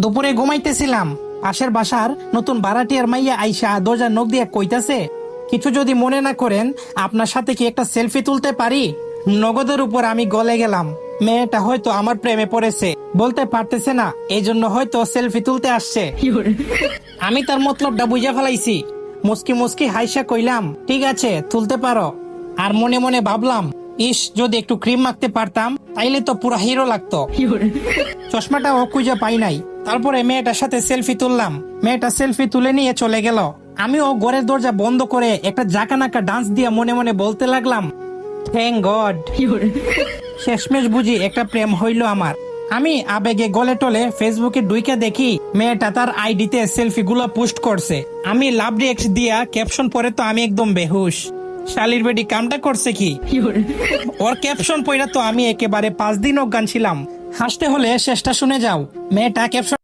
দুপুরে ঘুমাইতেছিলাম, পাশের বাসার নতুন ভাড়াটিয়ার মাইয়া আইসা দরজার নখ দিয়ে কইতাছে, কিছু যদি মনে না করেন আপনার সাথে কি একটা সেলফি তুলতে পারি। নগদের উপর আমি গলে গেলাম। মেয়েটা হয়তো আমার প্রেমে পড়েছে, বলতে পারতেছে না, এই জন্য হয়তো সেলফি তুলতে আসছে। আমি তার মতলবটা বুঝে ফেলাইছি। মুস্কি মুস্কি হাইসা কইলাম, ঠিক আছে তুলতে পারো। আর মনে মনে ভাবলাম, ইস যদি একটু ক্রিম মাখতে পারতাম তাইলে তো পুরো হিরো লাগতো। চশমাটাও খুঁজে পাই নাই। তারপরে মেয়েটার সাথে সেলফি তুললাম। মেয়েটা সেলফি তুলে নিয়ে চলে গেল। আমিও ঘরের দরজা বন্ধ করে একটা জাকানাকা ডান্স দিয়ে মনে মনে বলতে লাগলাম, থ্যাংক গড। শেষমেশ বুঝি একটা প্রেম হইল আমার। আমি আবেগে গলে টলে ফেসবুকে ঢুইকা দেখি মেয়েটা তার আইডিতে সেলফি গুলো পোস্ট করছে। আমি লাভ রিঅ্যাক্ট দিয়া ক্যাপশন পরে তো আমি একদম বেহুশ। শালির বেডি কামটা করছে কি? ওর ক্যাপশন পড়া তো আমি একেবারে 5 দিন অজ্ঞান ছিলাম। হাসতে হলে শেষটা শুনে যাও। মেয়েটা ক্যাপশন